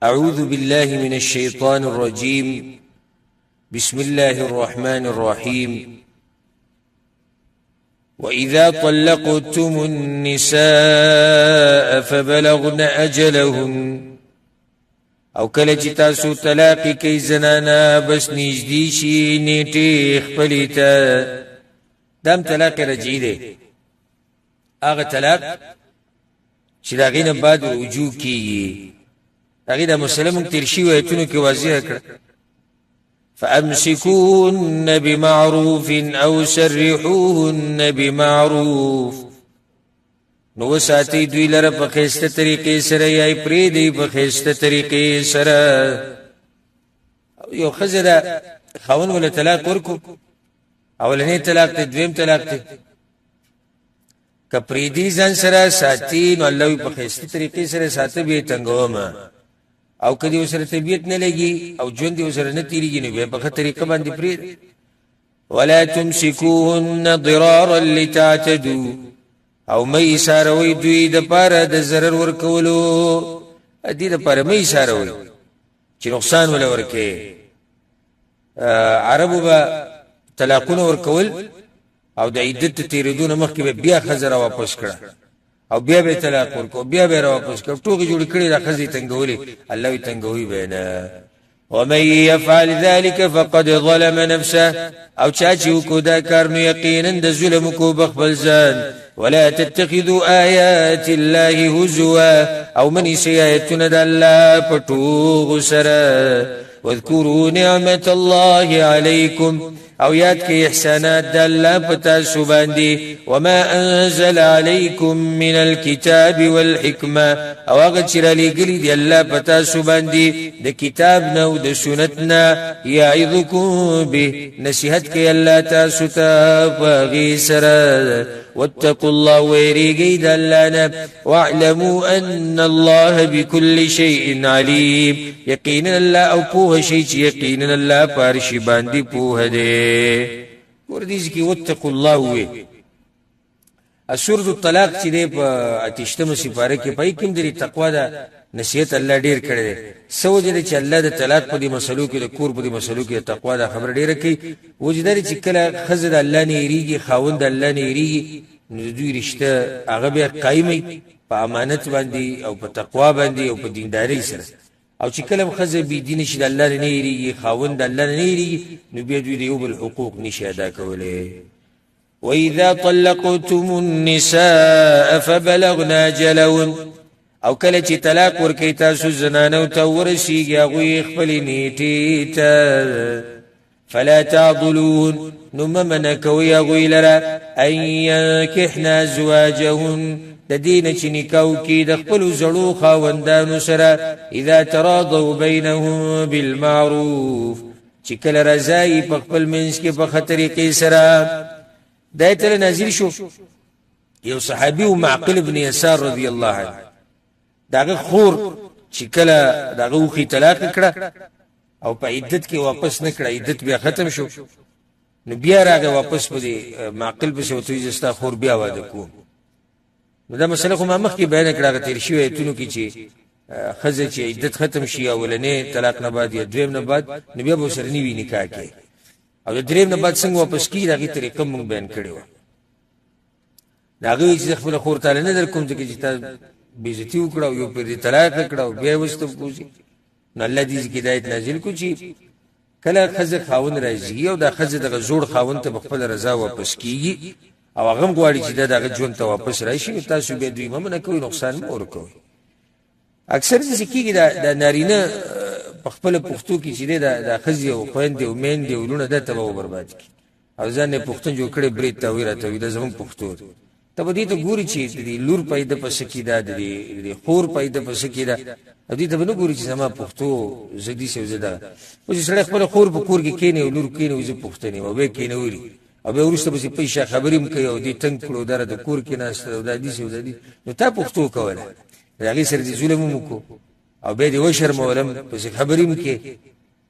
أعوذ بالله من الشيطان الرجيم. بسم الله الرحمن الرحيم. وإذا طلقتم النساء فبلغن أجلهن او کله چې تاسو طلاق کوي زنانا بس نږدې شي نیټه خپلې ته دام طلاق رجعي دی هغه طلاق چې د هغې نه بعد رجوع کیږي هغې د مسلم تېر شوي ایتونو کې واضح کړه فأمسكوهن بمعروف أو سرحوهن بمعروف نو وساتي دوی لره په خسته طریقې سره یا پرې دی په خسته طریقې سره یو خزره خاون ولا طلاق ورکو اولنې طلاق ته دویم طلاق ته کپری دی ځان سره ساتي نو الله په خسته طریقې سره ساتي به تنګوم او کدی وسره طبيعت نه لګي او ژوند دی وسره نه تیریږي نو په خطر طریقه باندې پرې ولا تمسكوهن ضرارا لتعتدوا او مې اشاروي دوی د پاره د zarar ورکولو ادي د پاره مې اشاروي چې نقصان ولا ورکه عربو به طلاقونه ورکول او د عدت تیریدونه مخکې بیا خزر واپس کړه او بیا به طلاق ورکو بیا به واپس کړه ټوګه جوړ کړي د خزي تنګولي الله یې تنګوي بینه ومن يفعل ذلك فقد ظلم نفسه او چا چې کو دا کار نو یقینا د ظلم کو بخبل ځان ولا تتخذوا آيات الله هزوا او من سيئتنا د الله پټو سره واذكروا نعمة الله عليكم او یاد کې احسانات د الله پتا سو باندې وما انزل عليكم من الكتاب والحكمه او هغه چې را لګلي دی الله پتا سو باندې د کتاب نه او د سنت نه یعظکم به نصیحت کوي الله تاسو ته په سره واتقوا الله ويريقيد لنا واعلموا أن الله بكل شيء عليم يقينا الله أو پوه شيء يقينا الله پارشي باندي پوه دي ورديز کی واتقوا الله وي سورة الطلاق چې دی په اتشتمه سپاره کې پای کوم د تقوا دا نصیحت الله ډیر کړی دی سوجره چې الله د طلاق په دې مسلو کې د کور په دې مسلو کې تقوا دا خبر ډیره کوي وجداري چې کله خزر الله نه یریږي خاوند الله نه یریږي نو دوی رشته هغه به قایمي په امانت باندې او په تقوا باندې او په دینداري سره او چې کله خزر بي دین شي د الله نه یریږي خاوند الله نه یریږي نو به دوی د یو بل حقوق نشي ادا کولای وإذا طلقتم النساء فبلغن أجلهن او کله چې طلاق ورکړي تاسو زنانو ته ورسیږي هغوی خپل نیټې ته فلا تعضلون نو ممنع کوي هغوی لره ان ينكحن ازواجهن د دې نه چې نکاح وکړي د خپلو زړو خاوندانو سره اذا تراضوا بينهم بالمعروف چې کله رضایي په خپل منځ کې په ښه طریقې سره دایته نازل شو یو صحابي معقل بن يسار رضی الله عنه داغه خور چې کله داغه وخی طلاق کړه او په عدت کې واپس نه کړه عدت بیا ختم شو نو بیا راغی واپس په معقل به شو ته زستا خور بیا واده کو نو دا مسله خو ما مخکې بیان کړه تیر شوی ایتونو کې چې خزه چې عدت ختم شي اولنې طلاق نه بعد یا دویم نه بعد نو بیا به سره نیوی نکاح کوي او د دریم نه بعد څنګه واپس کی دغه طریقه مونږ بیان کړو داغه چې خپل خور تعالی نه در کوم چې تا بیزتی وکړو یو پر طلاق کړو بیا وستو کوشي نو الله دې هدایت نازل کو چې کله خزه خاون راځي او دا خزه دغه زوړ خاون ته خپل رضا واپس کیږي او هغه غواړي چې دغه ژوند ته واپس راشي تاسو به دوی ممنه کوي نقصان مور کوي اکثر څه کیږي دا نارینه په خپل پښتو کې چې دا خزي او خويندې او میندې او لونه د تبو برباد کی او ځان پښتون جوړ کړي برید ته ویراته وي د زمون پښتو ته به دې ته ګوري چې د لور پیدا پس کی دا د خور پیدا پس کی دا دې ته به ګوري چې زما پښتو زدي سي زدا او چې سره خپل خور په کور کې کینې او لور کینې او زه پښتني او به کینې وری او به ورسته به پیسې خبرېم کوي او دې تنگ کړو دره د کور کې ناست او د دې سي زدي نو ته پښتو کوله هغه سره دې ظلم وکړو او به دې و شرم ولم پس خبرېم کې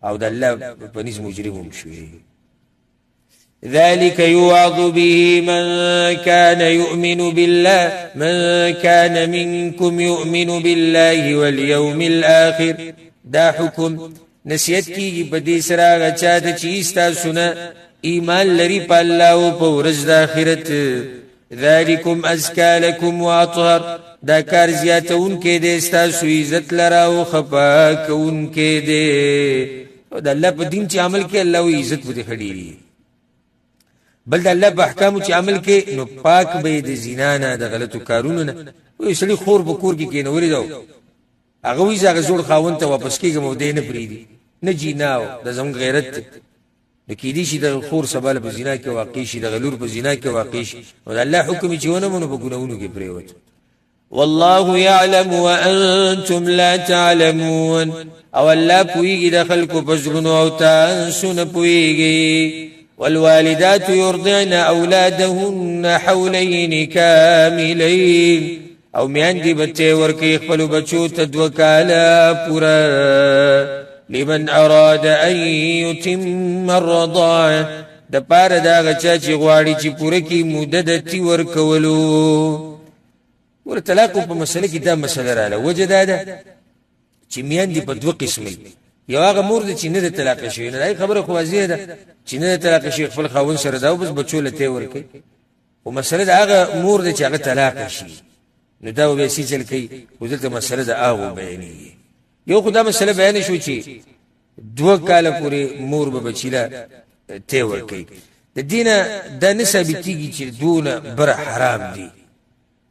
او د الله په نس مجرم شوی ذلك يوعظ به من كان منكم يؤمن بالله واليوم الآخر. دا حکم نصیحت کیږي په دې سره هغه چا ته چې ستاسو نه ایمان لري په الله او په ورځ د آخرت. ذلكم ازکا لکم واطهر، دا کار زیاتونکی دی ستاسو عزت لرا او خفا کوونکی دی. او د الله په دین چې عمل کې الله او عزت به خړيږي، بل د الله په احکامو چې عمل کې نو پاک به د زنا نه د غلطو کارونو نه. وې سړي خور به کور کې کېنوري دا هغه وی ځکه زوړ خاوند ته واپس کېږم او دې نه پریدي نه جیناو د زموږ غیرت د کې دي چې د خور سباله په زنا کې واقع شي، د غلور په زنا کې واقع شي، او د الله حکم چې ونه مونږ په ګناونو کې پریوت. والله يعلم وانتم لا تعلمون، او الله پويږي د خلکو په زړونو او تاسو نه پويږي. والوالدات يرضعن اولادهن حولين كاملين، او میاندې بچي ورکي خپل بچو ته 2 کاله پورا. لمن اراد ان يتم الرضاعه، د پاره دا غچا چې غواړي چې پوره کی مدد تی ورکولو. ور طلاق په مسله کې دا مسله رااله وجه دا چې میاندې په 2 قسمه، یو هغه مور چې نه د طلاق شوی نه، دا خبره خو واضحه ده چې نه د طلاق شوی خپل خاوند سره دا بس بچو لته ورکي. او مسله دا هغه مور چې هغه طلاق شي نو دا به سې چل کوي. ودلته مسله دا هغه بیانې یو خدای مسله بیان شو چې 2 کاله پورې مور به بچیلا ته ورکي. د دینه د نسبتيږي چې دونه بر حرام دي،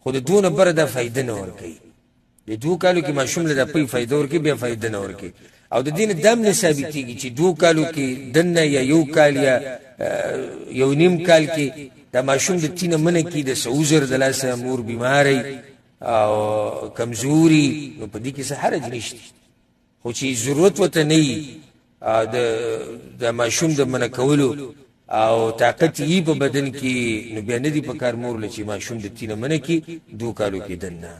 خو د دونه بر د فائدې نه ورکي. د 2 کالو کې ماشوم له د پي فائدې ورکي بیا فائدې نه ورکي. او د دین دم نسبتيږي چې 2 کالو کې دنه یا 1 کال یا 1.5 کال کې د ماشوم د تینه منه کې د سوزر د لاسه مور بیماری او کمزوري، نو په دې کې څه حرج نشته. خو چې ضرورت وته نه د ماشوم د منه کولو او طاقت یې په بدن کې، نو بیا نه دی په کار مور لچې ماشوم د تینه منه کې 2 کالو کې دنه.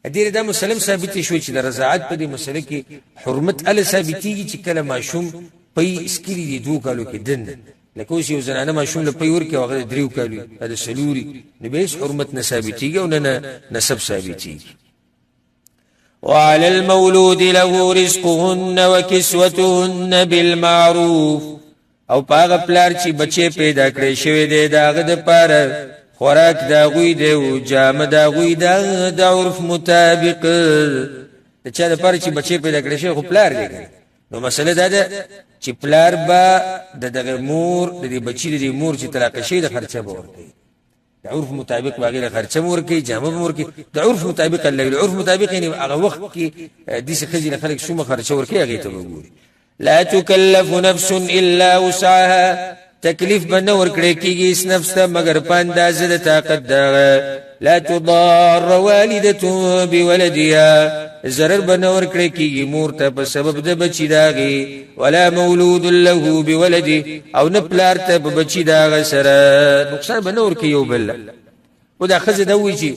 ادي دا مسلم ثابت شو چې د رضاعت په دې مسله کې حرمت ال ثابتيږي چې کله ماشوم په اسکري دي 2 کالو کې دنه. لکه اوس یو زنانه ماشوم له پي ورکه هغه 3 کالو د سلوري نه به حرمت نه ثابتيږي او نه نسب ثابتيږي. وعلى المولود له رزقهن وكسوتهن بالمعروف، او پاغه پلار چې بچي پیدا کړی شوی دی داغه د پاره خوراک دا غوی دی او جامه دا غوی دا د عرف مطابق. د چا د پاره چې بچي پیدا کړی شوی خو پلار دی. نو مسله دا ده چې پلار با دغه مور د بچی د مور چې طلاق شي د خرچه به ورکړي، د عرف مطابق باغی خرچه ورکړي، جامه ورکړي د عرف مطابق. العرف مطابق یعنی هغه وخت کې د څه خزي خلک شومه خرچه ورکړي هغه ته وګوري. لا تكلف نفس الا وسعها، تکلیف بنه ورکړي کیږي اس نفس ته مگر په اندازه د طاقت ده. لا تضار والده بولدها، ضرر بنه ورکړي کیږي مور ته په سبب د بچی داغي. ولا مولود له بولده، او نه پلار ته په بچی داغه سره نقصان بنه ورکړي یو بل. او دا خزه دا وی چې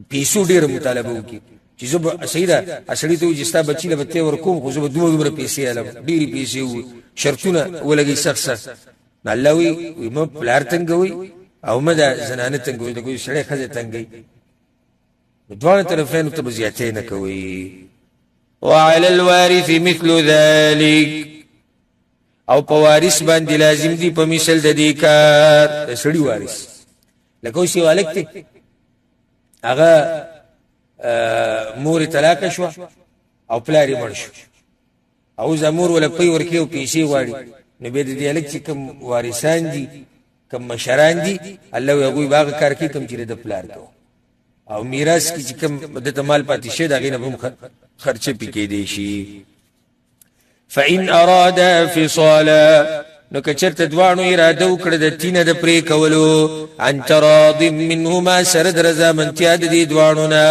پیسو ډیر مطالبه وکي چې زه سیدا اصلي ته وجستا بچی له بته ورکوم، خو زه دومره پیسې علم ډیری پیسې و شرطونه ولګي سخت. الله وی مو پلار تنګوي او مده زنانه تنګوي، دغه سړی خزه تنګي، دوه طرفین ته زیاتې نه کوي. وعلى الوارث مثل ذلك، او په وارث باندې لازم دي په مثال د دې کار سړی وارث. لکه شی والکته هغه مور طلاق شو او پلاری مړ شو، او زمور ولا پي ورکی او پیسې واړي، نو به دې الک چې کوم وارثان دي کوم مشران دي الله یو باغ کار کوي کوم چې د پلار کو، او میراث کی چې کوم د مال پاتې شه دا غینه هم خرچه پکې دی شي. فإن أراد فصالا، نو کچرته دوانو اراده وکړه د تینه د پرې کولو، عن تراض منهما سرد رضا منتیا د دې دوانو نه،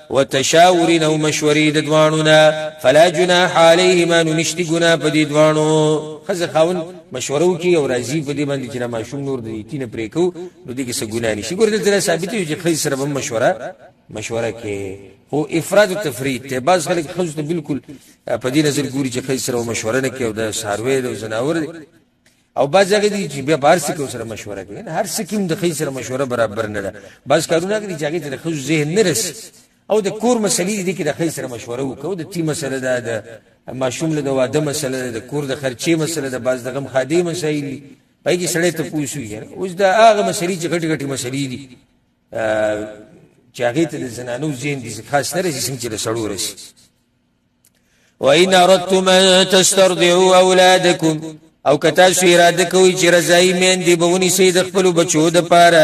وتشاور او مشورې د دوانو نه، فلا جناح علیهما، نو نشتی ګناه په دې دوانو. خزه خاون مشوره وکي او راضي په دې باندې چې ماشوم نور د تینه پرې کو، نو دې کې څه ګناه نشي. ګور دلته ثابت دی چې خزه سره مشوره کې هو افراد او تفرید ته. بعض خلک خزه ته بالکل په دې نظر ګوري چې خزه سره مشوره نه کوي او د ساروی او زناور او باز هغه دي چې بیا بهر څه کو سره مشوره کوي هر څه کوم د خې سره مشوره برابر نه ده باز کارونه کوي چې هغه د خو ذهن نه رسي او د کور مسلې دي کې د خې سره مشوره وکړو د تی مسله ده د ماشوم له د واده مسله ده د کور د خرچې مسله ده باز دغه خادي مسایل دي پای کې سړی ته پوښوي اوس دا هغه مسلې چې غټي غټي مسلې دي چې هغه ته د زنانو ذهن دي خاص نه رسي څنګه چې سړو رسي وإن أردتم أن تسترضعوا أولادكم او کتا سو اراده کوي چې رضای مین دی بونی سید خپل بچو د پاره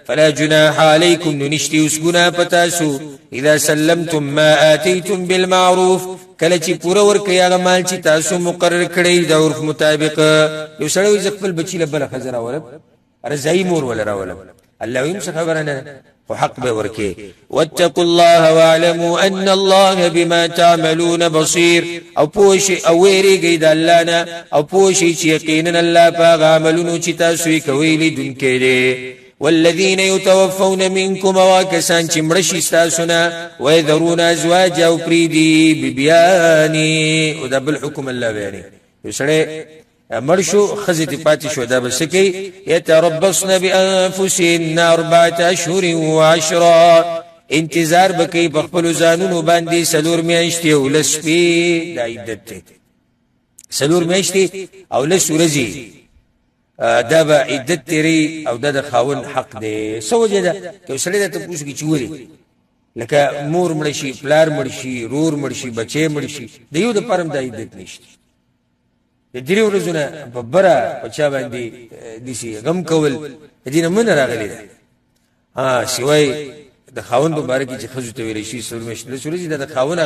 فلا جناح علیکم نشتی اس گناہ پتاسو اذا سلمتم ما آتیتم بالمعروف کله چې پوره ورکړی هغه مال چې تاسو مقرر کړی د عرف مطابق یو سړی ز خپل بچی له بل خزر اورب رضای مور ولا راولب الله يم خبرنا وحق به ورکه واتقوا الله واعلموا ان الله بما تعملون بصير او پوش او ویریږي د الله نه او پوش چې یقینا الله په عملونو چې تاسو کوي لیدونکي دي والذين يتوفون منكم وكسان چې مړ شي تاسو نه ويذرون ازواج او پریدي ببياني او د بل حکم الله بیانې یسړې مرشو خزت پاتې شو دا بس کی يتربصن بانفسهن 4 اشهر و10 انتظار بکی بخپل ځانونو باندې سلور میاشتې او لسپی د عدت سلور میاشتې او لس ورځې دا به عدت تیری او د خاون حق دی سوجه ده یو سړی ته پوښتنه چوري لکه مور مړ شي پلار مړ شي رور مړ شي بچي مړ شي د یو د پرم د عدت نشته د دې ورځونه په برا پچا باندې د شي غم کول دینه من راغلی سیوای د خاون په باره کې چې خزو ته ویل شي سر مشله سورې د خاون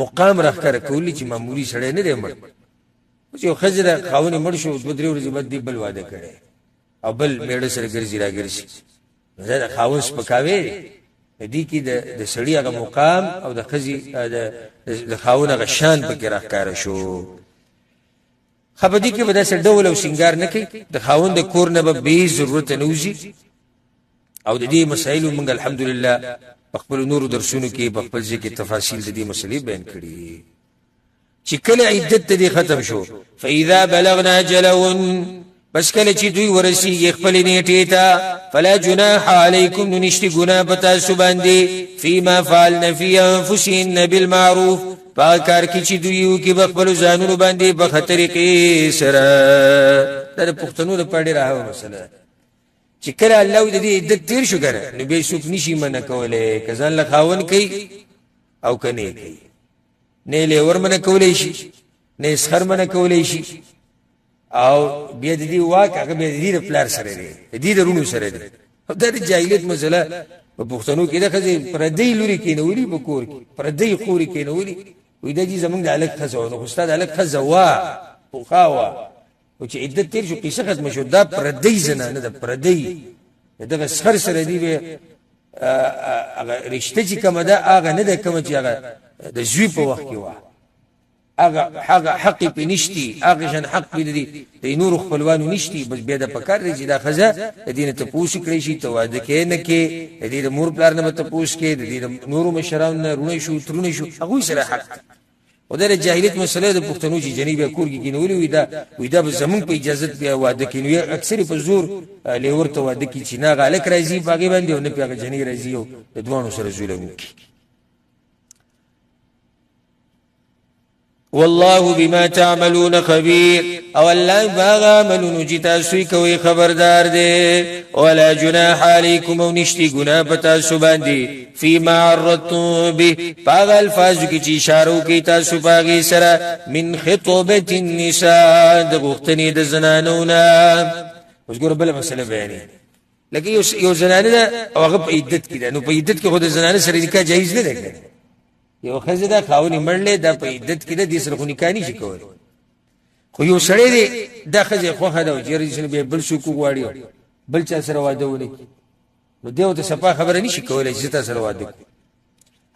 مقام راخره کولی چې معمولی سړی نه دی مړ چې یو خزر خاون مړ شو د درې ورځې بعد دی بل واده کړي او بل میړه سره ګرځي راګرځي زه د خاون سپکاوي دې کې د سړی هغه مقام او د خزي د خاون هغه شان په کې راخاره شو خبدي کې بده سر ډول او سنگار نه کوي د خاون د کور نه به ضرورت نه وځي او د دې مسائل موږ الحمدلله خپل نور درسونو کې په خپل ځکه تفاصیل د دې مسلې بیان کړي چې کله عدت دې ختم شو فاذا بلغنا اجلهن بس کله چې دوی ورسي خپل نیټه ته فلا جناح علیکم نشتی گناہ پتا سو باندې فيما فعلن في انفسهن بالمعروف پاکار کی چې دوی یو کې خپل ځانونو باندې په خطر کې سره د پښتنو د پړې راو مسله چې کله الله دې عدت تیر شو ګره نو به څوک نشي منه کوله کزان له خاون کوي او کني کوي نه له ورمنه کولې شي نه سخر منه کولې شي او بیا دې واقع هغه به دې پلار سره دې دې رونو سره دې د جاهلیت مسله په پښتنو کې د خزي پردې لوري کې نه ولي بکور کې پردې خوري کې نه ولي وې د دې زمونږ د الګ خزو نو استاد الګ خزوا او خاوا او چې عدت تیر شو قصه ختم شو دا پردې زنه نه د پردې دغه سخر سره دې به هغه رشته چې کومه ده هغه نه ده کوم چې هغه د زوی په وخت کې و هغه حق په نشتی هغه شان حق په دې د نور خپلوانو نشتی بس بیا د پکار دی چې دا خزه د دینه ته پوښ کړی شي ته واده کې نه کې د دې مور پلار نه ته پوښ کې د دې نور مشران نه رونه شو ترونه شو هغه سره حق او د جاهلیت مسله د پښتنو چې جنیبه کور کې کینولې وې دا به زمون په اجازه بیا واده کینوي اکثر په زور له ورته واده کې چې نه غالک راځي باغې باندې او نه پیغه جنې راځي او د دوانو سره ظلم کوي والله بما تعملون خبير او الله باغ عملون جتا سوی کوي خبردار دی ولا جناح عليكم ونشتي گناه پتا سو باندې فيما عرضتم به باغ الفاظ کی چی اشاره کی تاسو باغی سره من خطبه النساء د غختنی د زنانو نه اوس ګور بل مسله بیانې لکه یو زنانه او هغه په عدت کې ده نو په عدت کې خود زنانه سره نکاح جایز نه ده یو خزه دا خاوني مړلې دا په عدت کې د دې سره خو نکاح نشي کولای خو یو سړی دی دا خزه خو خدا او جری سره به بل څوک غواړي بل چا سره واده ونی نو دیو ته صفه خبره نشي کولای چې تاسو سره واده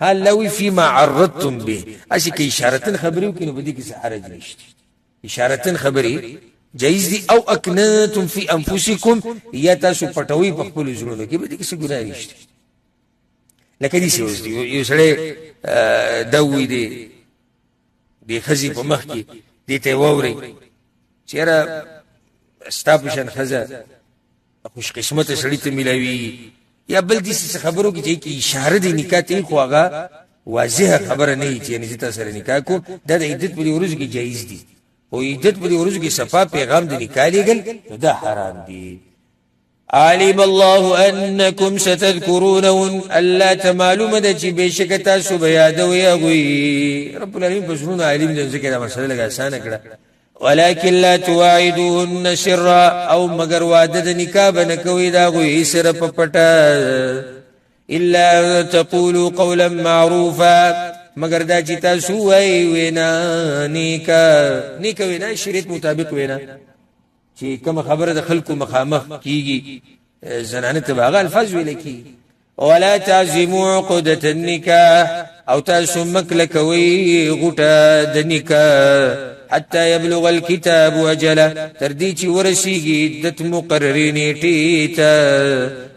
هل لو فيما عرضتم به اسی کی اشاره خبرو کې نو بدی کې څه حرج نشته اشاره خبري جایز دي او اکنتم فی انفسکم یا تاسو پټوي په خپل ژوند کې بدی کې څه ګناه نشته لکه دې شوز دی یو سړی دوی دی خزي په مخ کې دې ته ووري چیرې ستا په شان ښځه خوش قسمته سړي ته ملاوي یا بل داسې خبرو کې چې اشاره د نکاح ته خو هغه واضحه خبره نه وي چې یعنې زه تا سره نکاح کوم دا د عدت په دې ورځو کې جایز دي خو عدت په دې ورځو کې صفا پیغام د نکاح لېږل نو دا حرام دي علم الله انکم ستذکرونهن الله ته معلومه ده چې بېشکه تاسو به یادوئ هغوی رب العالمین په زړونو عالم دی ځکه دا مسله لږ اسانه کړه ولكن لا تواعدوهن سرا او مگر وعده د نکاح به نه کوئ د هغوی سره په پټه الا تقولوا قولا معروفا مگر دا چې تاسو وایئ وینا نیکه وینا شریعت مطابق وینا چې کومه خبره د خلکو مخامخ کیږي زنانه ته به هغه الفاظ ویل کیږي ولا تعزموا عقدة النکاح او تاسو مکله کوئ غوټه د نکاح حتى يبلغ الكتاب اجله تر دې چې ورسیږي عدت مقررې نیټې ته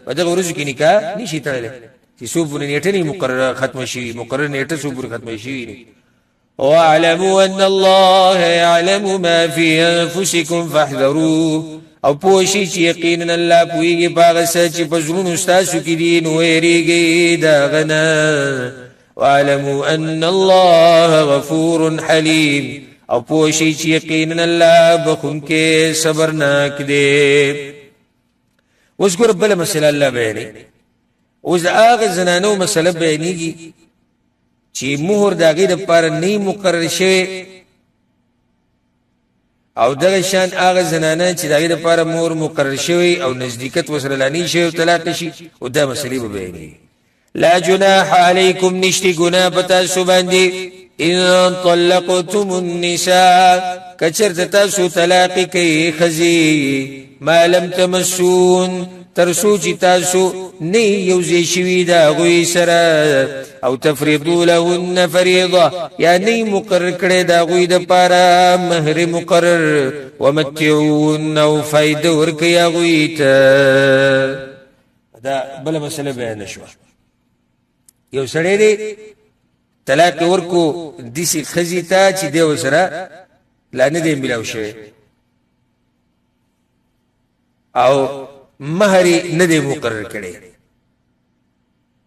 په دغه ورځو کې نکاح نشي تړلی چې څو پورې نیټه نه مقرره ختمه شي مقرره نیټه څو پورې ختمه شي واعلموا ان الله يعلم ما في انفسكم فاحذروه او پوښي چې یقینا الله پوهیږي په هغه څه چې په زړونو ستاسو کې دي نو ویریږئ د هغه نه واعلموا ان الله غفور حليم او پوښي چې یقینا الله بخونکې صبرناک دی اوس ګوره بله مسله الله بیانوي اوس د هغه زنانو مسله بیانېږي چې مهر د هغې دپاره نه مقرر شوی او دغه شان هغه زنانه چې د هغې دپاره مهر مقرر شوی او نزدېکت ورسره لا نه شوی او طلاق شي او دا مسلې به بیانېږي لا جناح علیکم نشته ګناه په تاسو باندې ان طلقتم النساء کچرته تاسو طلاق کوي ښځې ما لم تمسون تر څو چې تاسو نه یوځای شوي د هغوی سره او تفریضو لهن فریضه یا نه مقرر کړی د هغوی دپاره مهر مقرر ومتعون او فایده ورکوي هغوی ته دا بله مسله بیانه شوه یو سړی دی طلاق ورکو داسې ښځې ته چې دی ورسره لا نه دی میلاو شوی او مهر نه دی مقرر کړی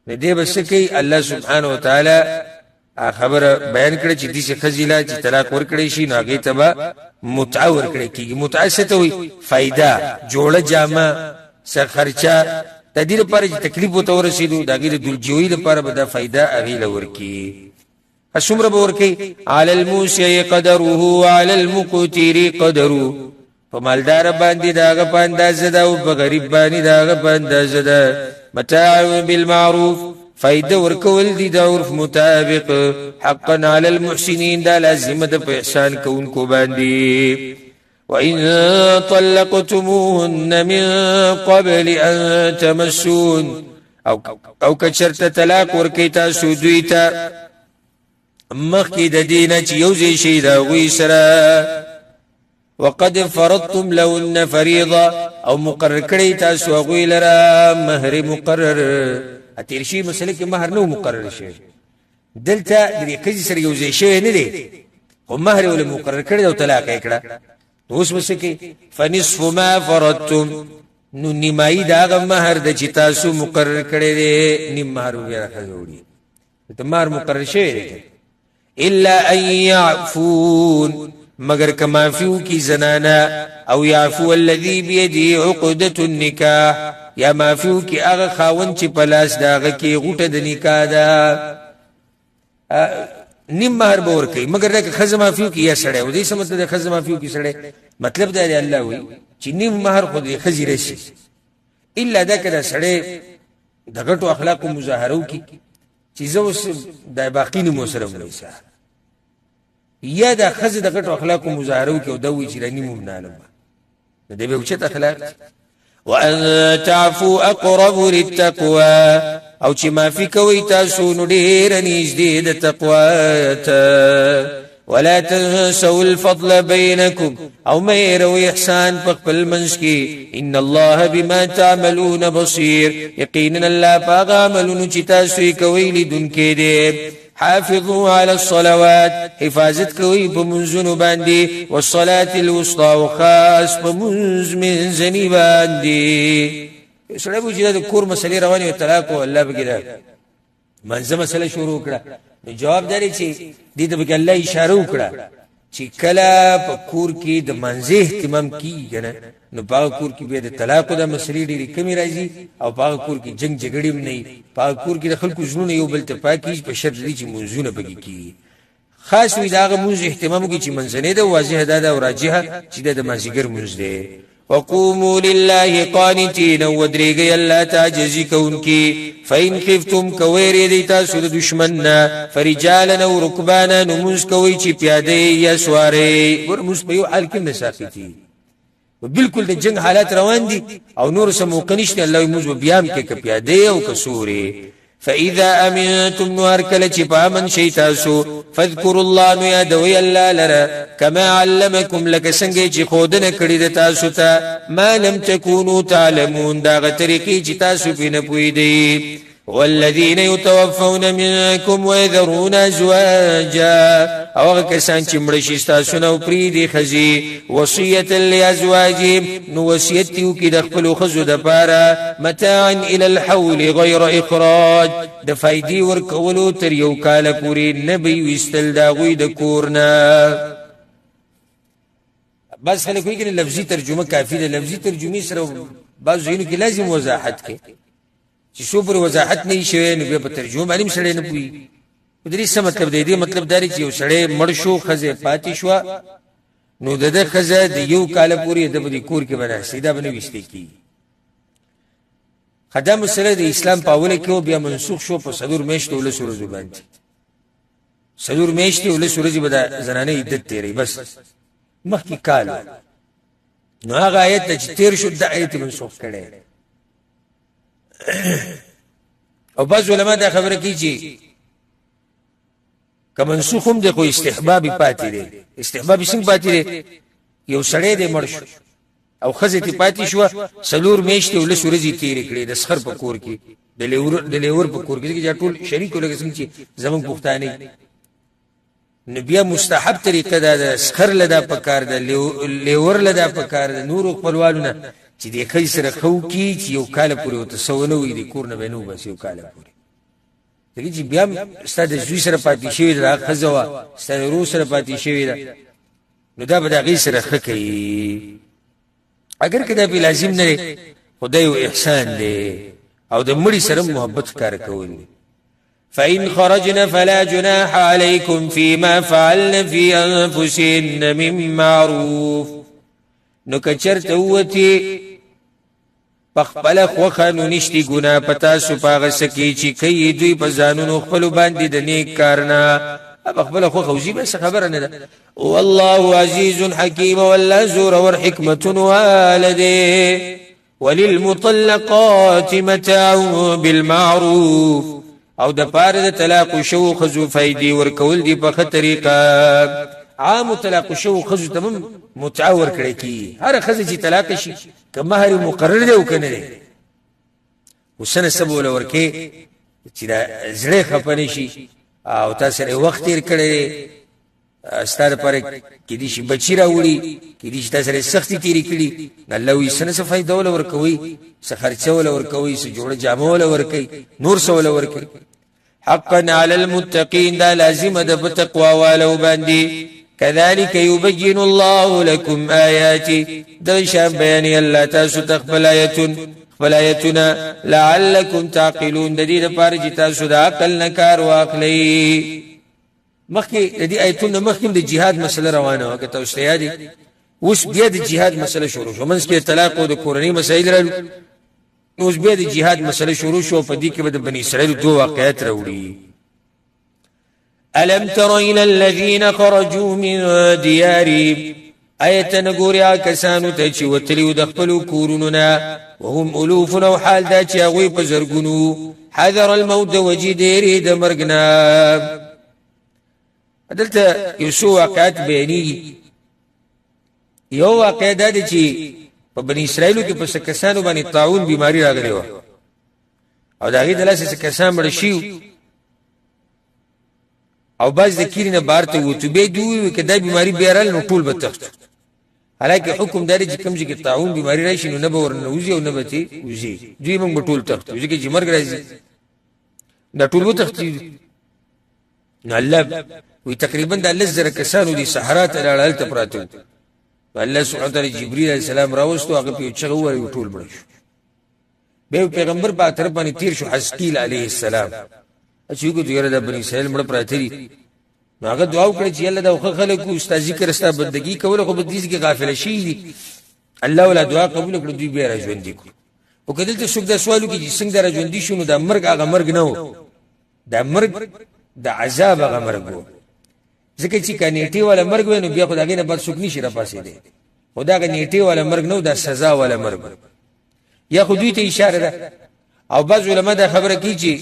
نو دی به څه کوي الله سبحانه وتعالی خبره بیان کړه چې داسې ښځې له چې طلاق ورکړی شي نو هغې ته به متعه ورکړی کېږي متعه څه ته وایي فایده جوړه جامه څه خرچه د دې لپاره چې تکلیف ورته ورسېدو د هغې د دلجویي لپاره به دا فایده هغې له ورکړي څومره به ورکوي علی الموسع قدره وعلى المقتر قدره په مالدار باندې د هغه په اندازه ده او په غریب باندې د هغه په اندازه ده متاع بالمعروف فایده ورکول دي د عرف مطابق حقا علی المحسنین دا لازمه ده په احسان کوونکو باندې وإن طلقتموهن من قبل أن تمسون او کچرته طلاق ورکوي تاسو دوی ته مخکې د دې نه چې یوځای شئ د هغوی سره وقد فرضتم لهن فریضه او مقرر کړی تاسو هغوی لره مهر مقرر تېر شوي مسله کې مهر نه و مقرر شوی دلته د دې ښځې سره یوځای شوی نه دی خو مهر یې ولې مقرر کړی او طلاق یې کړه اوس به څه کوي فنصف ما فرضتم نو نیمایي د هغه مهر ده چې تاسو مقرر کړی دی نیم مهر بیا ښځه وړي ته مهر مقرر شوی دی الا ان يعفون مگر که معفو کی زنانا او يعفو الذي بيده عقدة النکاح یا معفو کی هغه خاوند چې په لاس د هغه کې غوټه د نکاح ده نیم مهر به ورکوي مگر دا که ښځه معفو کی یا سړی و دې څه مطلب د ښځه معفو کی سړی مطلب دا دی الله وایي چې نیم مهر خو د ښځې رسي الا دا که دا سړی د غټو اخلاقو مظاهره وکړي چې زه اوس د باقي نوم ورسره ونیسه یا د ښځې د غټو اخلاقو مظاهره وکړي او دا وایي چې را نیم هم نه علم نو دی به اوچت اخلاق وان تعفوا اقرب للتقوى او چې معافي کوئ تاسو نو ډېره نږدې د تقوا ته ولا تنسوا الفضل بينكم او مه هېروئ احسان په خپل منځ کې ان الله بما تعملون بصير یقینا الله په هغه عملونو چې تاسو یې کوئ لیدونکی دی حافظوا على الصلوات حفاظت کوي په منځونو باندې والصلاه الوسطى وخاص په منځ منځني باندې سره به چې د کور مسلې رواني او طلاق او الله بګره منځه مسله شروع کړه نو جواب دی چې دې ته به الله اشاره وکړه چې کله په کور کې د منځه اهتمام کیږي نه نو په کور کې به د طلاق د مسلې ډېری کمی راځي او په کور کې جنگ جګړې نه په کور کې د خلکو ژوند یو بل ته پاکي په شرط دي چې منځونه پکې کیږي خاص وي داغه منځ اهتمام کوي چې منځنه ده واضح ده او راجحه چې د مازیګر منځ ده وقوموا لله قانتين ودريغي الله تعجزي كونكي فإن خفتم كويري ديتا سود دشمننا فرجالا او ركبانا نموز كوي چي پیاده یا سواره ورموز په یو حال کې مساقتي بالکل د جنگ حالات روان دي او نور سموقنشت الله موز بیام کې ک پیاده او کسوره فإذا أمنتم نوار كلچ پامن شیتاسو فاذكروا الله نو یادوی الله لرا كما علمكم لك څنګه چې خودنه کړی د تاسو ته ما لم تكونوا تعلمون دا غطریقې چې تاسو په نه پوي دي والذين يتوفون منكم ويذرون ازواجا او کسان چې مړ شي تاسو نو پری دي خزي وصيه لازواجهم نو وصیت یو کې د خپل خزو د پاره متاعا الى الحول غير اخراج د فائدې ورکولو تر یو کال پوری نبي وستل دا غوي د کورنا بس خلک کوي چې لفظي ترجمه کافی ده لفظي ترجمه سره بعض زینو کې لازم وضاحت کې چې شو پر وضاحت نه شي نو په ترجمه باندې سره نه پوي درې څه مطلب دی دې مطلب دا چې یو سړی مړ شو خزه پاتې شو نو د خزه د یو کال پورې د دې کور کې بنا سیدا باندې وشته کی خدام سره د اسلام پاوله کې بیا منسوخ شو په صدور میشته ول سورې زبان صدور میشته ول سورې بدا زنانه عدت تیری بس مخکې کال نو هغه آیت چې تیر شو د آیت منسوخ کړي او بعض علماء دا خبره کوي چې کمنسوخ هم د خو استحباب پاتې دي استحباب څنګه پاتې دي یو سړی د مړ شو او خزه تی پاتې شو سلور میشته ول سورې تیر کړي د سخر په کور کې د لیور په کور کې چې ټول شریک ولګ څنګه چې زمون پښتانه نبي مستحب طریقه دا سخر لدا پکار د لیور لدا پکار د نور خپلوالونه چې د خې سره خو کی چې یو کال پورې وتسونه وي د کور نه بنو بس یو کال پورې دغه چې بیا ستاسو زوی سره پاتې شوی دا خزوا ستاسو رو سره پاتې شوی دا نو دا به د غي سره خکې اگر کدا به لازم نه خدای او احسان دی او د مړي سره محبت کار کول فإن خرجنا فلا جناح عليكم فيما فعلن في أنفسهن من معروف نو کچرته وتی پخپل خوخه نشتی ګنا پتا سو پاغه سکی چې کوي دوی په ځانونو خپل باندې د نیک کارنا خپل خوخه وزي بس خبره نه ده والله عزيز حكيم والله زور ور حکمت والده وللمطلقات متاع بالمعروف او د پاره د طلاق شو خذو فائدې ورکول دي په طریقه عام طلاق شو خذو تمام متعور کړي کی هر خذ چې طلاق شي که مہر مقرر دی او کنه دی وسنه سبب ول ورکه چې دا زړه خپنه شي او تاسو لري وخت تیر کړي ستاره پر کې دي شي بچی راوړي کې دي تاسو لري سختي تیری کړي الله وي سنه صفای دول ورکوي څه خرچه ول ورکوي څه جوړه جامه ول ورکوي نور څه ول ورکوي حقا على المتقين دا لازم د تقوا والو باندې كذلك يبين الله لكم آياتي دشان بيان الله تاسو تخبل آياتنا لعلكم تعقلون د دې لپاره چې تاسو د عقل نه کار واخلئ مخکې د دې آیتونو مخکې د جهاد مسله روانه وه که تاسو ته یاد وي اوس بیا د جهاد مسله شروع شو منځ کې طلاق او د کورنۍ مسایل رالو اوس بیا د جهاد مسله شروع شو په دې کې به د بني اسرائیل دوه واقعیت راوړي ألم تر إلى الذين خرجوا من ديارهم آیت نګوریا کسانو ته چې وتلیو د خپل کورونو وهم الوف او حال دا چې هغه په زرګونو حذر الموت وجدير د مرګنا دلته یو څو واقعات بیانې یو واقع دا دی چې په بنی اسرائیل کې په کسانو باندې طاعون بیماری راغلی و او دا غي دلاسه کسان مړ شي او باز د کیرینه بار ته وته به دوی کدا بیماری بیرال نو ټول به تخت حالکه حکم داري چې کوم چې طاعون بیماری راشي نو نه به ورنوځي او نه به تي وځي دوی موږ به ټول تخت وځي چې مرګ راځي دا ټول به تخت نو الله وی تقریبا د لزر کسانو دي صحرا ته لاړل ته پراته الله سبحانه وتعالى جبريل عليه السلام راوستو هغه په چغه وری ټول بړ شو به پیغمبر په طرف باندې تیر شو حزقیل عليه السلام چې کو دیره د بنی اسرائیل مړ پراته دي هغه دعا وکړه چې الله دا خلکو استاد ذکر استا بندگی کول خو بدیز کې غافل شي الله ولا دعا قبول کړو دوی به راځوند دي او کله ته څوک دا سوالو کې چې څنګه راځوند دي شنو دا مرګ هغه مرګ نه و دا مرګ د عذاب هغه مرګ و ځکه چې کنيټي ولا مرګ وینو بیا خدای نه بد څوک نشي را پاسې دي خدا کنيټي ولا مرګ نو دا سزا ولا مرګ یا خو دوی ته اشاره ده او بعض علما دا خبره کوي چې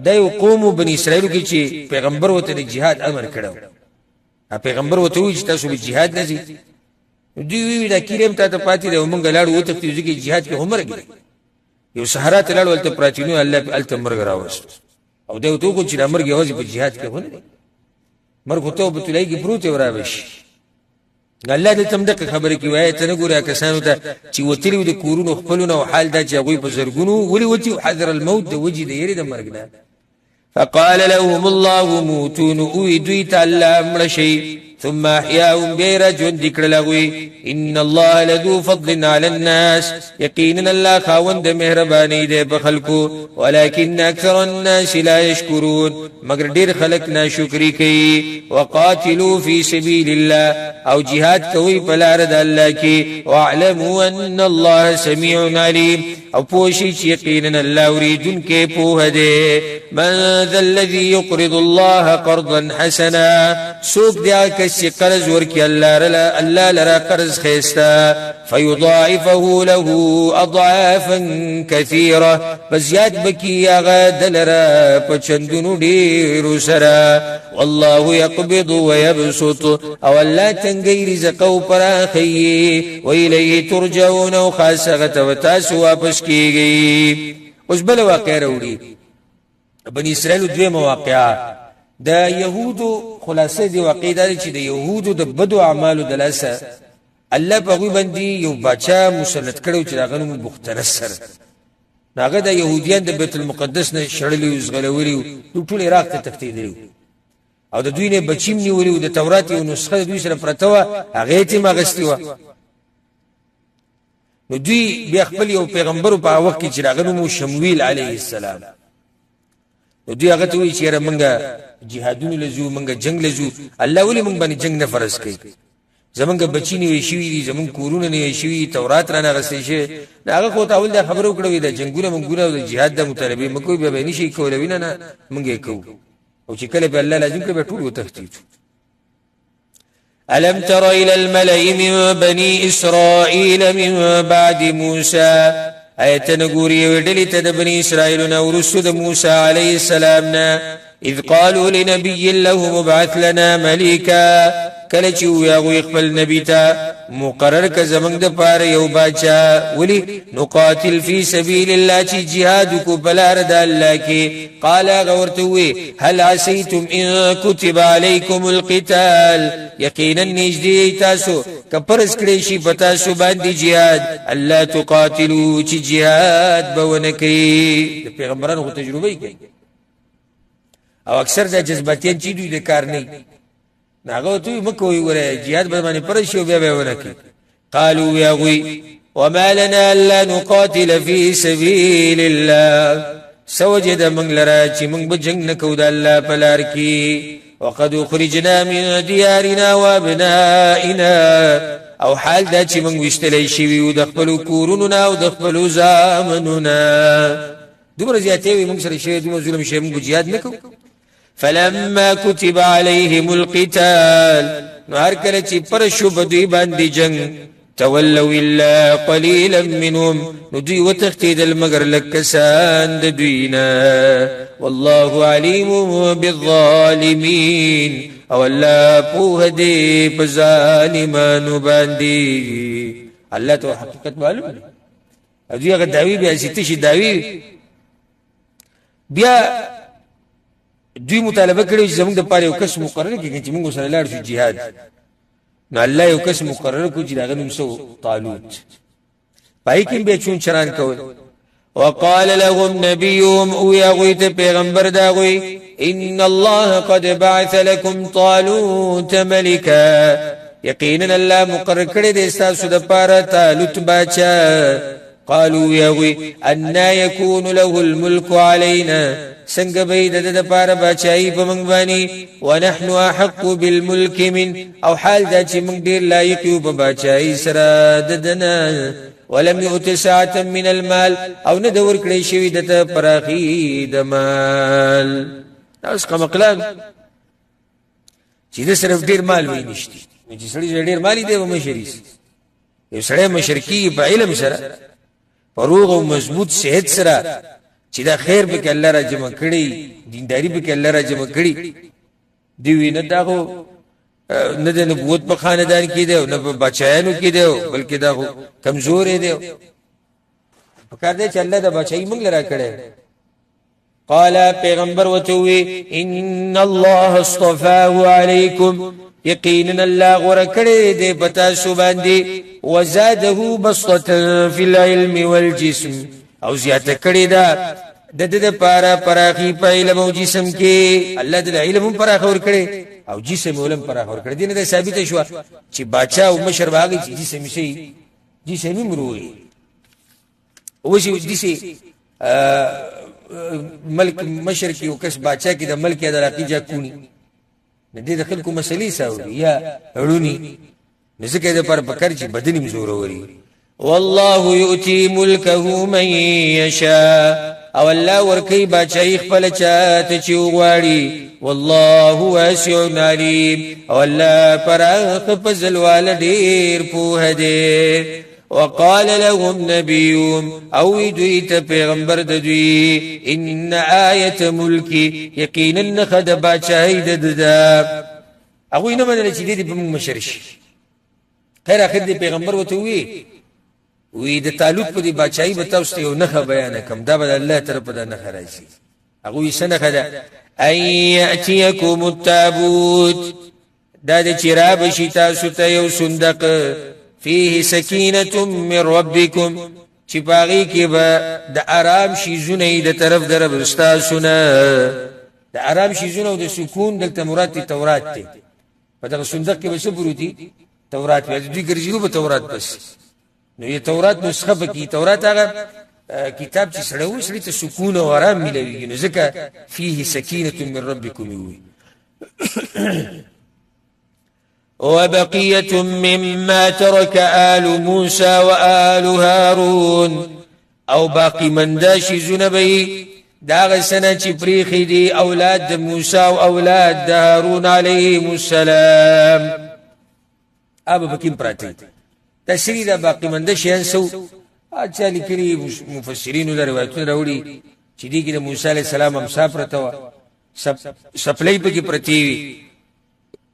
د یو قوم بنی اسرائیل کې چې پیغمبر وته د jihad امر کړو پیغمبر وته وی چې تاسو به jihad نه زی دوی دا کیرم ته پاتې ده مونږ لاړ وته چې jihad کې عمر کې یو صحرا ته لاړ ولته پراتینو الله په التمر راوست او دا تو کو چې امر کې اوځي په jihad کې ونه مرګ ته په تلای کې پروت وراوي الله دې تم دغه خبره کې وایي ته نه ګوریا کسانو ته چې وتلی د کورونو خپلونو او حال دا چې هغه په زرګونو ولي وتی حذر الموت د وجې د یری د مرګ نه فقال لهم الله موتون اويدوا تعالی مرشي ثم احياهم غير جند کړلغوي ان الله لذو فضل على الناس يقينا الله خاوند مهرباني دې په خلکو ولكن اكثر الناس لا يشكرون مگر ډیر خلک ناشکری کوي وقاتلوا في سبيل الله او جهاد کوي په لار د الله کې واعلموا ان الله سميع عليم او پوشي چې یقینا الله اوریدون کې په دې من ذا الذي يقرض الله قرضا حسنا سوق دیا کس قرض ورکی الله لرا قرض خيستا فيضاعفه له اضعافا كثيره بزياد بكي غدلرا پچندونو ډیرو سرا والله يقبض ويبسط او الله تنگي رزق او پراخي وإليه ترجعون او خاصه وتاسو واپس کیږي اوس بل واقع وروړي بني اسرائيل دوه مواقع د يهودو خلاصه دی واقع دا چې د يهودو د بدو اعمالو د لاسه الله په غوي باندې یو بچا مسلط کړو چې هغه نوم بختنصر هغه د يهوديان د بیت المقدس نه شړلې وزغلولې ټول عراق ته تختیدل او د دوی نه بچیم نیولې او د تورات یو نسخه دوی سره پرته و هغه ته ماغستی و نو دوی بیا خپل یو پیغمبر په وخت کې چې هغه نوم شمویل علیه السلام دوی هغه ته وی چې رمنګه جهادونو لزو منګه جنگ لزو الله ولي مونږ باندې جنگ نه فرض کړي زمونږ بچی نه شي دي زمونږ کورونه نه شي تورات را نه غسې شي هغه خو ته اول دا خبرو کړو دا جنگونه مونږ او جهاد د مطالبه مکو به نه شي کولای نه مونږ کو او چې کله به الله لازم کړي ټول وتختید ألم تر إلى الملأ من بني إسرائيل من بعد موسى آيتنا قوري ودلت بني إسرائيل ورسل موسى عليه السلام إذ قالوا لنبي له مبعث لنا ملكا کلچو یاغو خپل نبی ته مقرر ک زمنګ د پاره یو باچا ولی نقاتل فی سبیل الله چې jihad کو بلار د الله کې قال غورتوي هل عسیتم ان كتب علیکم القتال یقینا نجدی تاسو کپرس کړي شي پتا سو باندې jihad الله تقاتلوا چې jihad بونکې د پیغمبرانو تجربه کوي او اکثر د جذباتین چې دوی د کار نه ناغو تو مکوې وره jihad باندې پر شو بیا به ورکی قالوا يا غوي وما لنا الا نقاتل في سبيل الله سوجد من لرا چې موږ بجنګ نکو د الله په لار کې وقد خرجنا من ديارنا وابنائنا او حال دا چې موږ وشتلې شي او د خپل کورونو او د خپل زامنونو دومره زیاتې موږ سره شي دومره ظلم شي موږ jihad نکو فلما كتب عليهم القتال نهار کله چې پر شو بدوی باندې جنگ تولوا الا قليلا منهم ندوی وتختید المگر لکسان د دوینا والله عليم بالظالمين او الله په دې په ظالمانو باندې الله ته حقیقت معلوم دی هغه هغه داوی بیا چې تشي داوی بیا دوی مطالبه کړی چې زموږ د پاره یو کس مقرر کړي چې موږ سره لاړ شو jihad نو الله یو کس مقرر کړ چې دا نوم سو طالوت پای کې به چون چران کول وقال لهم نبيهم او يا غيت پیغمبر دا غوي ان الله قد بعث لكم طالوت ملكا یقینا الله مقرر کړی دی تاسو د پاره طالوت بادشاہ قالوا يا غوي ان يكون له الملك علينا څنګه به د پاره بادشاہي په موږ باندې ونحن احق بالملك من او حال دا چې موږ ډیر لایق یو په بادشاہي سره ددنه ولم يؤت ساعة من المال او ندور کړی شوی دته پراخي د مال اوس کوم کلام چې د صرف ډیر مال وای نشتی چې سړی ډیر مالی دی و مشریس یو سړی مشرکی په علم سره فروغ او مضبوط صحت سره چې دا خیر به کې الله را جمع کړي دینداری به کې الله را جمع کړي دی وینه داغو نه د نبوت په خاندان کې دی نه په بچایانو کې دی بلکې دا کمزور دی پکار دی چې الله دا بچای موږ لرا کړي قال پیغمبر وتوي ان الله اصطفاه عليكم یقینا الله غره کړي دی پتا سو باندې وزاده بسطه فی العلم والجسم او زیاته کړي دا د دې لپاره پراخي په علم او جسم کې الله د علم پراخ ور کړي او جسم علم پراخ ور کړي دي نه ثابت شو چې بادشاہ او مشر باغی چې جسم شي جسم مروي او شي دي ملک مشرقي او کس بادشاہ کې د ملک د علاقې کونی نه دي د خلکو مسلې ساوي یا ورونی نزدې د پر پکر چې بدني مزور وري والله يؤتي ملكه من يشاء او الله ورکی بادشاہي خپل چاته چې وغواړي والله واسع عليم او الله پراخ فضل والدير په دې وقال لهم نبيهم او دویت پیغمبر دوی ان آیه ملکی یقینا خد بادشاہي ددا او نه منل چې دې په مشرش خیر اخر دې پیغمبر وته وی د طالوت په دی بادشاہي به تاسو یو نه بیان کوم دا به الله طرف ده نه راځي هغه یې سنه خده اياتيكم التابوت دا د چراب شي تاسو ته یو صندوق فيه سکینه من ربکم چې باغی کې به د آرام شي زونه د طرف در برستا سونه د آرام شي زونه او د سکون د مراد تورات ته په دغه صندوق کې به څه پروتي تورات به دوی ګرځېلو په تورات بس نو یہ تورات نسخه بکی تورات هغه کتاب چې سره وسړي ته سکون او آرام ملوي نو ځکه فيه سکینه من ربکم وي وبقيه مما ترك آل موسى وآل هارون او باقی منداشي زنبي داغ سنه چې پریخي دي اولاد موسی او اولاد هارون عليهم السلام ابو بکر پراتی تشریح دا باقی منده شیان سو اچھا لکلی مفسرین دا روایتون راوڑی چی دی که دا موسیٰ علیہ السلام امسا پرتوا سپلی پکی پرتیوی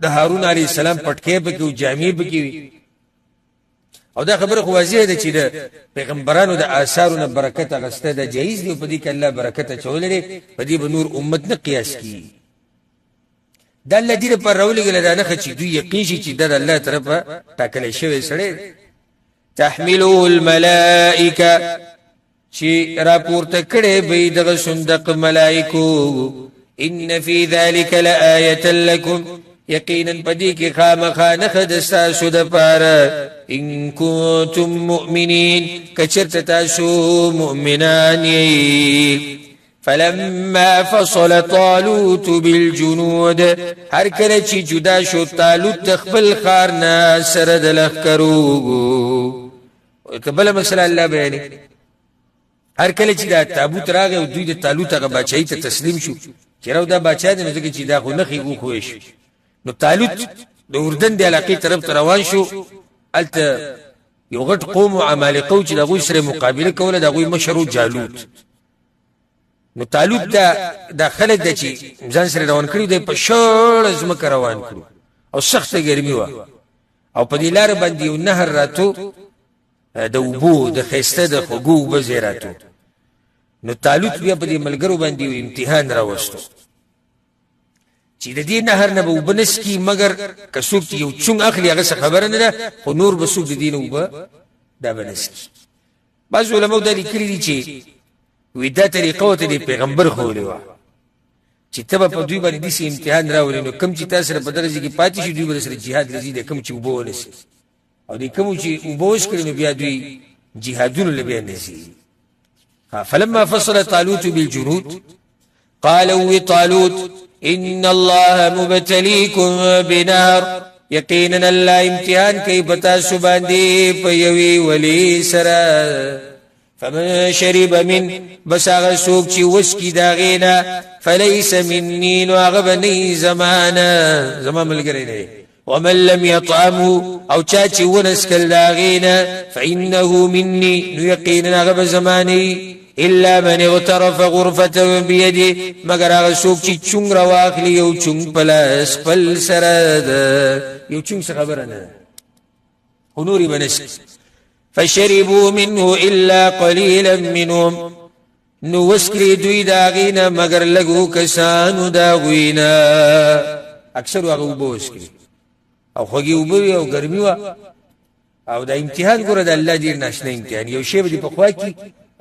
دا هارون علیہ السلام پٹکے پکی و جامعی پکی او دا خبر خوازی ده چی دا پیغمبرانو دا آثارو برکت اغسطه دا جایز دی و پا دی که اللہ برکت چوله دی پا دی بنور امت نا قیاس کی دا اللہ دیر پر رولی گل دا نخد چی دو یقین شی چی دا اللہ طرف تاکل شوی سڑے تحملو الملائکہ چی راپورتا کڑے بیدغ صندق ملائکو ان فی ذالک لآیتا لکم یقینا پدی کی خامخا نخد استاسو دا پارا ان کنتم مؤمنین کچرت تاسو مؤمنان یی فلما فصل طالوت بالجنود هر کله چې جدا شو طالوت خپل خارنا سره د لخرو قبل مسله الله بیان هر کله چې دا تابوت راغی او دوی د طالوت هغه بچی ته تسلیم شو چې راو دا بچی د نزدګي چې دا خو نه خو خوښ نو طالوت د اردن د علاقې طرف روان شو الته یو غټ قوم عمالقه چې دغه سره مقابله کوله دغه مشرو جالوت نو طالوت دا خلک د چې ځان سره روان کړی دی په شړ زمکه روان کړو او سخته ګرمي و او په دې لار باندې یو نهر راتو د وبو د خيسته د خوګو بزیراتو نو طالوت بیا په دې ملګرو باندې امتحان راوستو چې د دې نهر نه به اوبه نسکي مګر که څوک یو چونګ اخلي هغه څه خبره نه ده خو نور به څوک د دې نه اوبه دا به نسکي بعض علماو دا لیکلي دي چې وی دا طریقه ورته د پیغمبر ښوولې وه چې ته به په دوی باندې داسې امتحان راولې نو کوم چې تا سره په دغه ځای کې پاتې شي دوی به سره جهاد لځي د کوم چې اوبه ونسي او د کوم چې اوبه وڅښلې نو بیا دوی جهادونو له بیا نه ځي فلما فصل طالوت بالجنود قال وی طالوت ان الله مبتليكم بنار یقینا الله امتحان کوي پتا سو باندې په یوي ولی سره فمن شرب من بس هغه څوک چې وسکي دا غینا فليس مني نو هغه بني زمان ملګری دی ومن لم يطعمه او چا چې ونسکل دا غینا فانه مني نو یقینا هغه زماني الا من اغترف غرفته بيده مگر هغه څوک چې چونګ راواخلي یو چونګ پلاس خپل سره ده یو چونګ څه خبره نه هنوري بنس فشربوا منه الا قليلا منهم نو وسکري دوی دا غینا مگر لګو کسانو دا غوینا اکثر هغه وبوسکري او خوږي وبوي او ګرمي وا او دا امتحان ګره د الله دې ناشنا امتحان یو شی به په خوا کې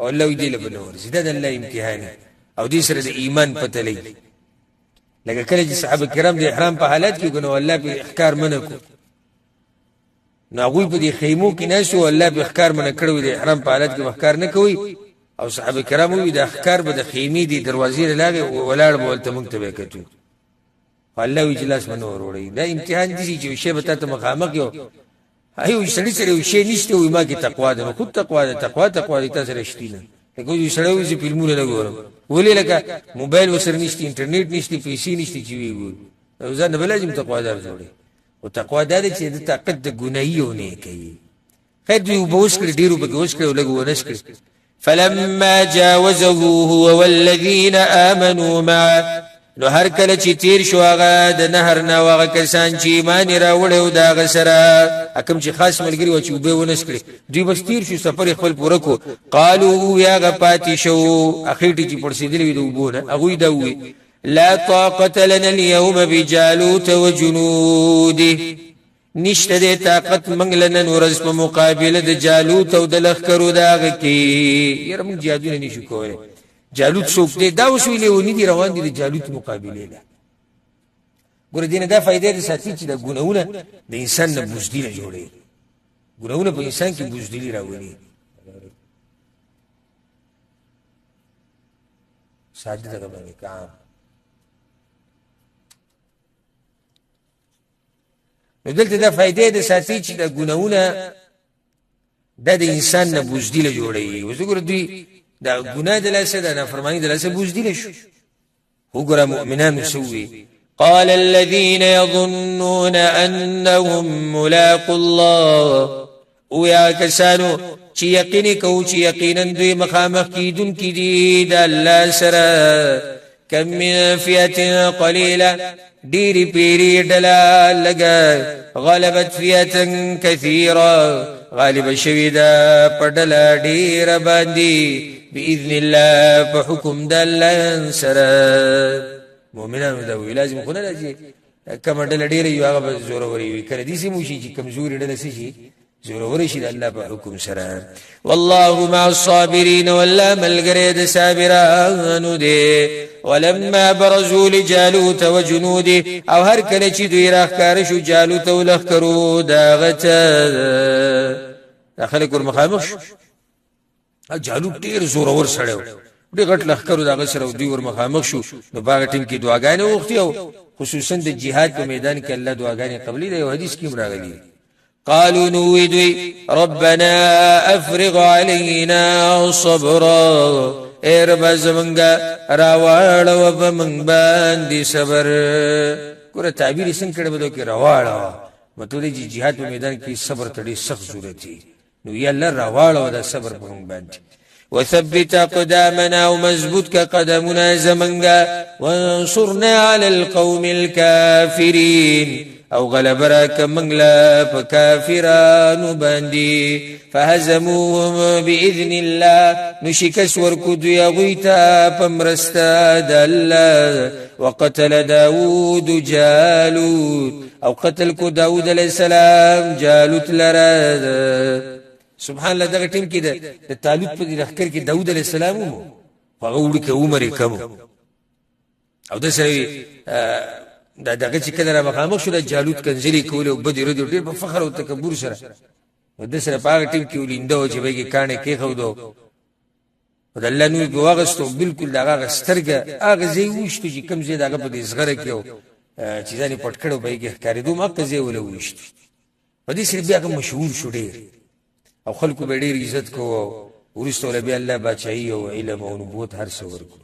او الله دې له بنور زیاده د الله امتحان او دې سره د ایمان پته لګي لکه کله چې صحابه کرام د احرام په حالت کې ګنو الله په احکار منکو ناغوی په دې خیمو کې نشو الله په احکار من کړو د احرام په حالت کې احکار نه کوي او صحابه کرام وی د احکار به د خیمې دی دروازې لاغه ولاړ بولته مونږ ته وکړو الله وی جلاس منور وړي دا امتحان دي چې شی به ته مخامخ یو ایو سړی سره یو شی نشته وي ما کې تقوا ده خود تقوا دي تاسو رښتینه کوم سړی وي چې فلمونه لګورم ولې لکه موبایل وسره نشته انټرنیټ نشته پیسې نشته چې وي ګور ځان به لازم تقوا دار جوړي او تقوا ده چې د طاقت د ګنایونه کوي خیر دی وبوس کړ ډیرو به وس کړ لګو ونس کړ فلما جاوزه هو والذين امنوا معه نو هر کله چې تیر شو هغه د نهر نه هغه کسان چې ایمان راوړ او دا غسره حکم چې خاص ملګری و چې وبې ونس کړي دوی بس تیر شو سفر خپل پوره کو قالو یا غپاتی شو اخیټی چې پړسیدلی وي د وبونه هغه دا وی لا طاقه لنا اليوم بجالوت وجنوده نشته د طاقت منګلن ورځ په مقابله د جالوت او د لخرو داغه کې یره موږ جادو نه نشو کولای جالوت څوک دی دا وسویلې ونی دي روان دي د جالوت مقابله ده ګور دینه دا فائدې د ساتي چې د ګناونه د انسان نه بوزدلی جوړي ګناونه په انسان کې بوزدلی راوړي ساده ده باندې کار دلته دا فائدې د ساتي چې د ګناونه د انسان نه بوزدلی جوړي وګور دوی دا ګناه د لاسه دا نافرمانی د لاسه بوزدل شو وګوره مؤمنان سوي قال الذين يظنون انهم ملاقو الله ويا كسانو چې یقین کو چې یقینا دوی مخامخ کیدون کی دي د الله سره کم من فئه قليله ډيري پیری ډلا لګا غلبت فئه كثيره غالب شویدا پډلا ډیر باندې باذن الله فحكم دل سره مؤمنانو دا وی لازم خو نه لږی کوم ډل ډیر یو هغه زور وري وی کړی دي سي مو شي چې کمزوري ډل شي زور وري شي الله په حکم سره والله مع الصابرين ولا ملګری د صابرانو دي ولما برزوا لجالوت وجنوده او هر کله چې دوی راخکار شو جالوت ولخرو داغته داخله کور مخامخ جالوت ډیر زور ور سړیو ډیر غټ لخرو داغه سره دوی ور مخامخ شو نو باغ ټیم کې دعاګانې وختي او خصوصا د جهاد په میدان کې الله دعاګانې قبلي دی او حدیث کې راغلي قالوا نويدوي ربنا افرغ علينا صبرا اے رب زمنګا راواړو په من باندې صبر ګوره تعبیر څنګه کړه بده کې راواړو مطلب دی جهاد په میدان کې صبر تړي سخت ضرورت دی نو یا الله راواړو دا صبر په من باندې وثبت قدامنا ومزبوط كقدمنا زمنگا وانصرنا على القوم الكافرين او غلب راک منگلا پا کافرانو باندی فهزموهم بإذن الله نشکس ورکو دوی غیتا پمرستا دا اللہ وقتل داود جالوت او قتل کو داود علیہ السلام جالوت لرا سبحان الله دغه ټیم کې د طالوت په لخر کې داود علیہ السلام مو هغه وړ کې عمر کم او د سره دا دغه چې کله را مخامخ شو د جالوت کنځلي کول او بدر ډېر په فخر او تکبر سره د سره په ټیم کې ولیندو چې به کې کانه کې خو دو د الله نو بواغستو بالکل دغه سترګه هغه زی وشته چې کم زی دغه په دې زغره کې چې ځاني پټ کړو به کې ښکارې دوه مکه زی ول وشته په دې سره بیا مشهور شو ډېر او خلکو به ډېر عزت کوو ورسته بیا الله بچای او علم او نبوت هر څه ورکړو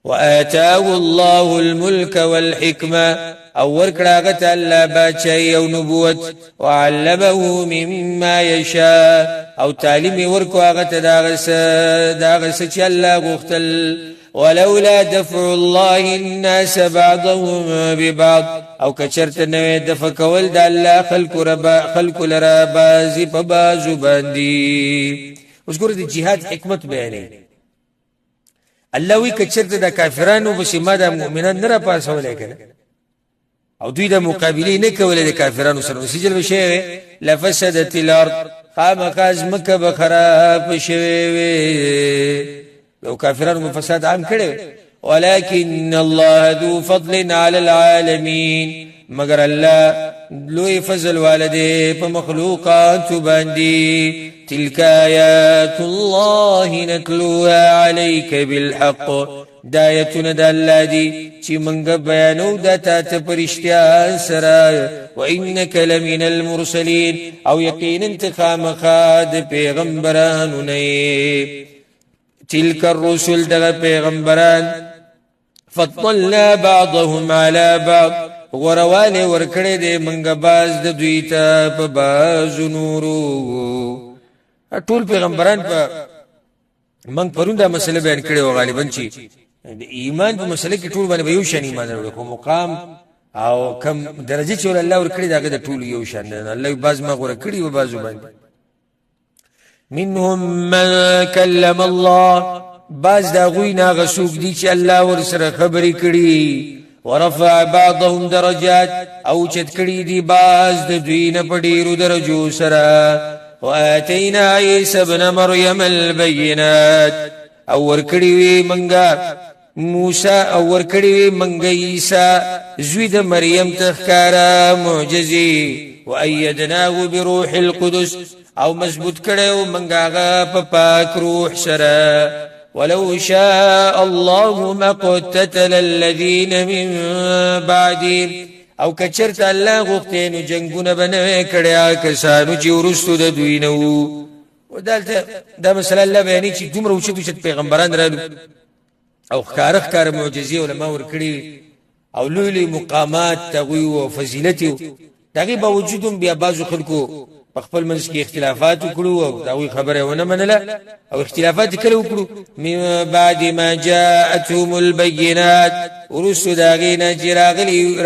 وآتاه الله الملك والحكمة او ورکړه الله بچای او نبوت وعلمه مما يشاء او تعلیم ورکو هغه داغه چې الله غوښتل ولولا دفع الله الناس بعضهم ببعض او کچرت نو دفع کول د الله خلق لرا بازي په بازو باندې اوس ګور د جهاد حکمت بیانې الله وی کچرت د کافرانو په سیمه د مؤمنان نه را پاسولې کنه او دوی د مقابله نه کولې د کافرانو سره سجل بشي لفسدت الارض خامخاز مکه بخراب شوي او کافرانو مفسد عام کړي ولكن الله ذو فضل على العالمين مگر الله لوی فضل والده په مخلوقات باندې تلك آيات الله نتلوها عليك بالحق دایتون د الله دی چې مونږ بیانو د تاسو پرشتیا سره وانك لمن المرسلين او یقینا انتقام خاد پیغمبرانو نه تلك الرسل دغه پیغمبران فضلنا بعضهم على بعض غروانه ورکړې دې منګه باز د دوی ته په باز نورو ټول پیغمبران په من پروندا مسله بیان کړي او غالبا چې ایمان په مسله کې ټول باندې یو شان ایمان لري خو مقام او کم درجه چې الله ورکړي داګه د ټول یو شان نه الله باز ما غوړه کړي او بازو باندې منهم من كلم الله باز دا غوینا غسوک دی چې الله ورسره خبرې کړي ورفع بعضهم درجات او چت کړي دی باز د دوی نه په ډیرو درجو سره واتینا عیسی ابن مریم البینات او ورکړي وی منګه موسی او ورکړي وی منګه عیسی زوی د مریم تخکارا معجزي وأيدناه بروح القدس او مضبوط کړو منګه په پاک روح سره ولو شاء الله ما قتتل الذين من بعدهم او کچرت الله غوښتنو جنگونه بنوي کړیا کسانو چې ورستو د دوی نو ودالته دا مسله الله بیانې چې دومره وشت پیغمبران رالو او خارخ معجزې علماء ورکړي او لوی مقامات تغوی او فضیلت دغه باوجود بیا بازو خلکو خپل منځ کې اختلافات وکړو او دا وی خبره ونه منله او اختلافات کله وکړو من بعد ما جاءتهم البينات ورسل داغینا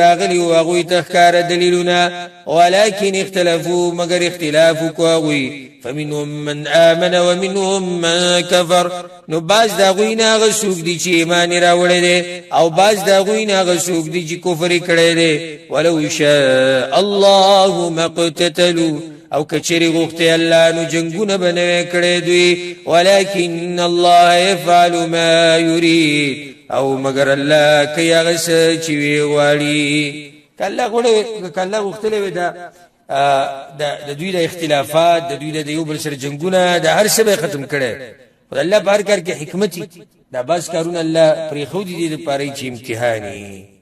راغلی او غوی تخکار دلیلونه ولكن اختلفوا مگر اختلاف کوي فمنهم من آمن ومنهم من كفر نو باز دا غوینا غسوک دی چې ایمان راوړی دی او باز دا غوینا غسوک دی چې کفر کړی دی ولو شاء الله ما قتتلوا او کچری غوښته الله نو جنگونه بنوي کړي دوی ولكن الله يفعل ما يريد او مگر الله کیا غس چې وی واړي کله غوښتلې وي د دوی د اختلافات د دوی د یو بل سره جنگونه د هر څه به ختم کړي خدای الله بهر کار کې حکمت دا باز کارونه الله پرې خو دي د پاره چې امتحاني